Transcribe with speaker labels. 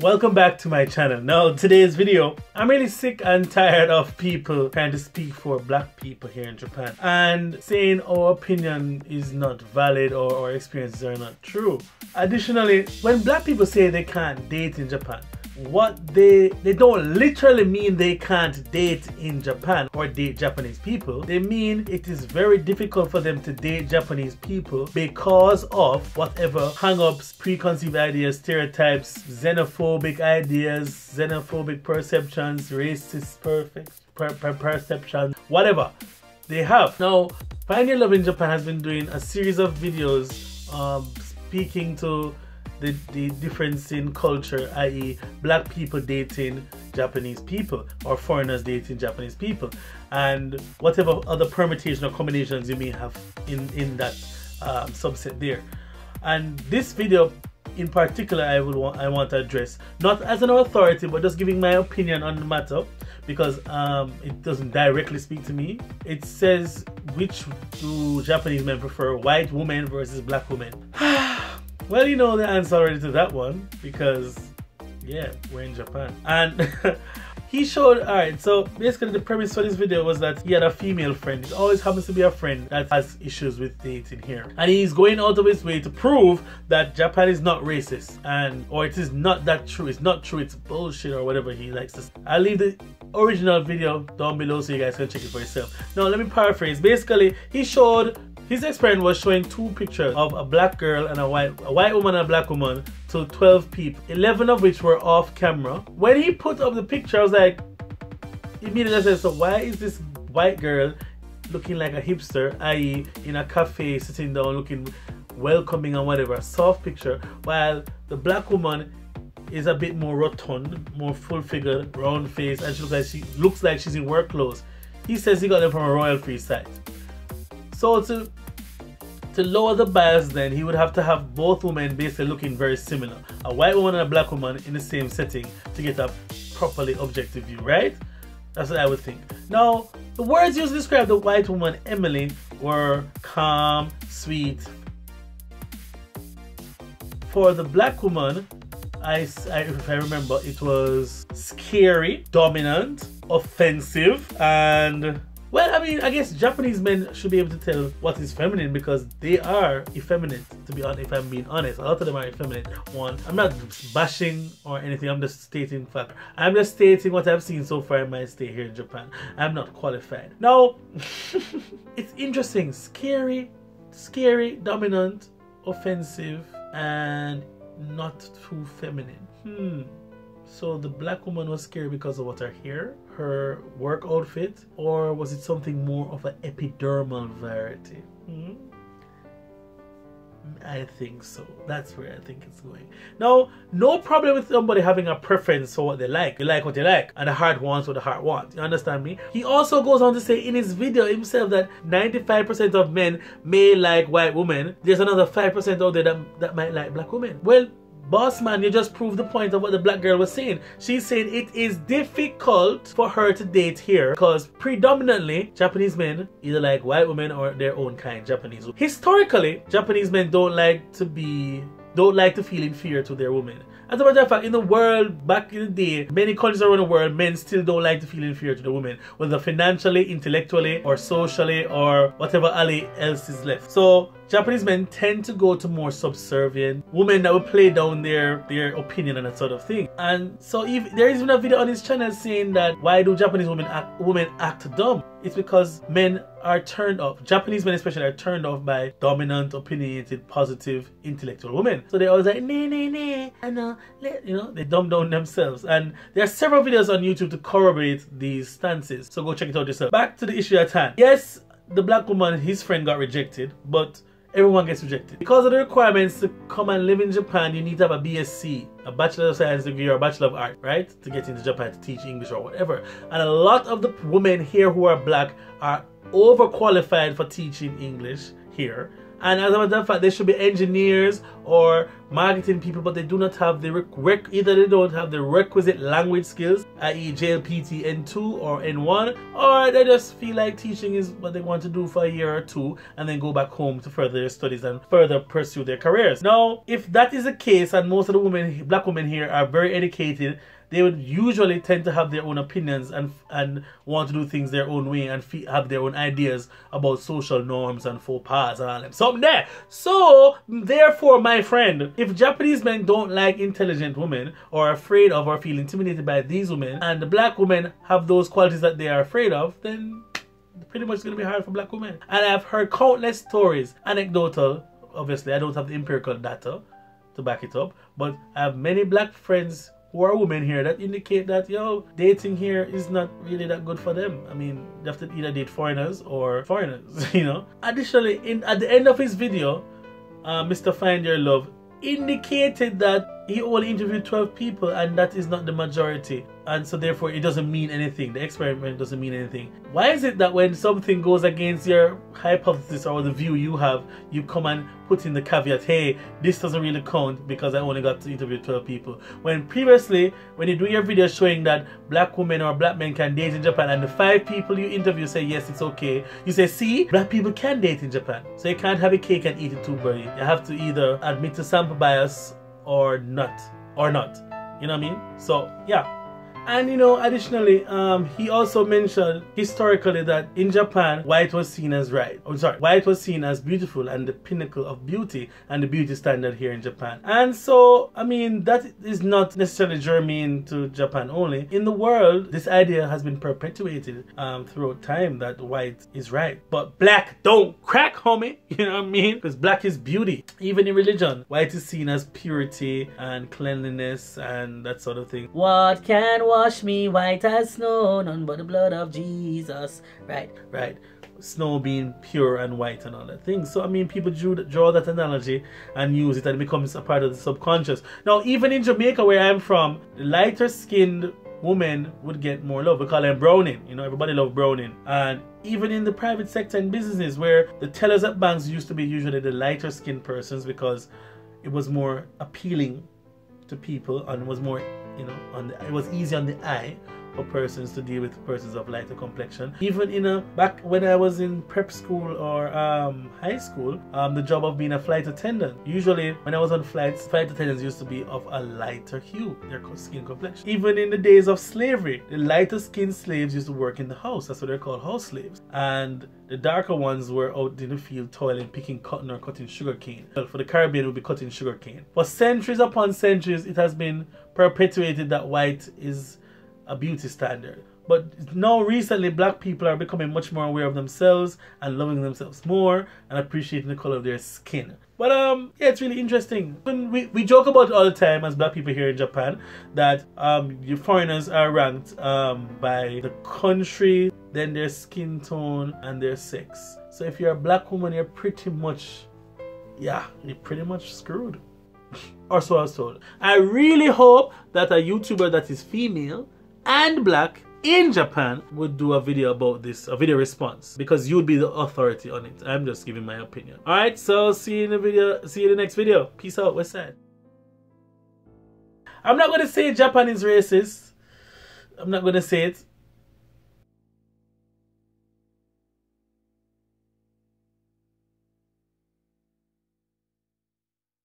Speaker 1: Welcome back to my channel. Now today's video, I'm really sick and tired of people trying to speak for black people here in Japan and saying our opinion is not valid or our experiences are not true. Additionally, when black people say they can't date in Japan, what they don't literally mean they can't date in Japan or date Japanese people. They mean it is very difficult for them to date Japanese people because of whatever hang-ups, preconceived ideas, stereotypes, xenophobic ideas, xenophobic perceptions, racist perceptions, whatever they have. Now, Find Your Love in Japan has been doing a series of videos speaking to the difference in culture, i.e. black people dating Japanese people or foreigners dating Japanese people, and whatever other permutation or combinations you may have in that subset there. And this video in particular I want to address, not as an authority but just giving my opinion on the matter, because it doesn't directly speak to me. It says, which do Japanese men prefer, white women versus black women? Well, you know the answer already to that one, because yeah, we're in Japan. And he showed, alright, so basically the premise for this video was that he had a female friend. It always happens to be a friend that has issues with dating here, and he's going out of his way to prove that Japan is not racist, or it is not that true. It's not true, it's bullshit, or whatever he likes to say. I'll leave the original video down below so you guys can check it for yourself. Now let me paraphrase. Basically, he showed, his ex-friend was showing two pictures of a black girl and a white woman and a black woman to 12 people, 11 of which were off camera. When he put up the picture, I was like, immediately I said, so why is this white girl looking like a hipster, i.e. in a cafe, sitting down, looking welcoming and whatever, a soft picture, while the black woman is a bit more rotund, more full-figured, round face, and she looks like she's in work clothes. He says he got them from a royal-free site. So to lower the bias, then he would have to have both women basically looking very similar, a white woman and a black woman in the same setting, to get a properly objective view, right? That's what I would think. Now, the words used to describe the white woman, Emily, were calm, sweet. For the black woman, if I remember, it was scary, dominant, offensive, and well, I mean, I guess Japanese men should be able to tell what is feminine, because they are effeminate, to be honest, if I'm being honest. A lot of them are effeminate. One, I'm not bashing or anything, I'm just stating fact. I'm just stating what I've seen so far in my stay here in Japan. I'm not qualified. Now, it's interesting. Scary, dominant, offensive, and not too feminine. So the black woman was scary because of what, her hair, her work outfit, or was it something more of an epidermal variety? I think so. That's where I think it's going. Now, no problem with somebody having a preference for what they like. You like what you like, and the heart wants what the heart wants. You understand me? He also goes on to say in his video himself that 95% of men may like white women. There's another 5% out there that might like black women. Well, boss man, you just proved the point of what the black girl was saying. She's saying it is difficult for her to date here because predominantly Japanese men either like white women or their own kind, Japanese. Historically, Japanese men don't like to feel inferior to their women. As a matter of fact, in the world, back in the day, many countries around the world, men still don't like to feel inferior to the women, whether financially, intellectually, or socially, or whatever else is left. So Japanese men tend to go to more subservient women that will play down their opinion and that sort of thing. And so if there is even a video on his channel saying that why do Japanese women act dumb? It's because men are turned off. Japanese men especially are turned off by dominant, opinionated, positive, intellectual women. So they're always like, nah, I know, you know, they dumb down themselves. And there are several videos on YouTube to corroborate these stances. So go check it out yourself. Back to the issue at hand. Yes, the black woman, his friend, got rejected, but everyone gets rejected. Because of the requirements to come and live in Japan, you need to have a BSc, a Bachelor of Science degree or a Bachelor of Art, right? To get into Japan to teach English or whatever. And a lot of the women here who are black are overqualified for teaching English here. And as a matter of fact, they should be engineers or marketing people, but they do not have the either they don't have the requisite language skills, i.e. JLPT N2 or N1, or they just feel like teaching is what they want to do for a year or two and then go back home to further their studies and further pursue their careers. Now, if that is the case, and most of the women, black women here are very educated, they would usually tend to have their own opinions and want to do things their own way and have their own ideas about social norms and faux pas and all them. Something there. So, therefore, my friend, if Japanese men don't like intelligent women or are afraid of or feel intimidated by these women, and the black women have those qualities that they are afraid of, then pretty much it's going to be hard for black women. And I've heard countless stories, anecdotal. Obviously, I don't have the empirical data to back it up, but I have many black friends who are women here that indicate that, yo, dating here is not really that good for them. I mean, you have to either date foreigners or foreigners, you know. Additionally, at the end of his video, Mr. Find Your Love indicated that he only interviewed 12 people and that is not the majority, and so therefore it doesn't mean anything. The experiment doesn't mean anything. Why is it that when something goes against your hypothesis or the view you have, you come and put in the caveat, hey, this doesn't really count because I only got to interview 12 people, when previously when you do your video showing that black women or black men can date in Japan and the 5 people you interview say yes, it's okay, you say, see, black people can date in Japan. So you can't have a cake and eat it too, buddy. You have to either admit to sample bias or not. You know what I mean? So yeah. And you know, additionally, he also mentioned historically that in Japan, white was seen as white was seen as beautiful and the pinnacle of beauty and the beauty standard here in Japan. And so, I mean, that is not necessarily germane to Japan only. In the world, this idea has been perpetuated throughout time that white is right, but black don't crack, homie. You know what I mean? Because black is beauty. Even in religion, white is seen as purity and cleanliness and that sort of thing.
Speaker 2: What can wash me white as snow, none but the blood of Jesus. Right.
Speaker 1: Snow being pure and white and all that thing. So I mean, people draw that analogy and use it and it becomes a part of the subconscious. Now, even in Jamaica, where I'm from, the lighter skinned women would get more love. We call them browning. You know, everybody loves browning. And even in the private sector and businesses, where the tellers at banks used to be usually the lighter skinned persons because it was more appealing to people and was more, you know, it was easy on the eye for persons to deal with persons of lighter complexion. Even in back when I was in prep school or high school, the job of being a flight attendant, usually when I was on flights, flight attendants used to be of a lighter hue, their skin complexion. Even in the days of slavery, the lighter skinned slaves used to work in the house. That's what they're called, house slaves. And the darker ones were out in the field toiling, picking cotton or cutting sugar cane. Well, for the Caribbean, it would be cutting sugar cane. For centuries upon centuries, it has been perpetuated that white is a beauty standard. But now recently, black people are becoming much more aware of themselves and loving themselves more and appreciating the color of their skin. But yeah, it's really interesting. We joke about it all the time as black people here in Japan that your foreigners are ranked by the country, then their skin tone and their sex. So if you're a black woman, you're pretty much screwed. Or so I was told. I really hope that a YouTuber that is female and black in Japan would do a video about this, a video response, because you'd be the authority on it. I'm just giving my opinion. Alright, so see you in the next video. Peace out, West Side. I'm not gonna say Japan is racist. I'm not gonna say it.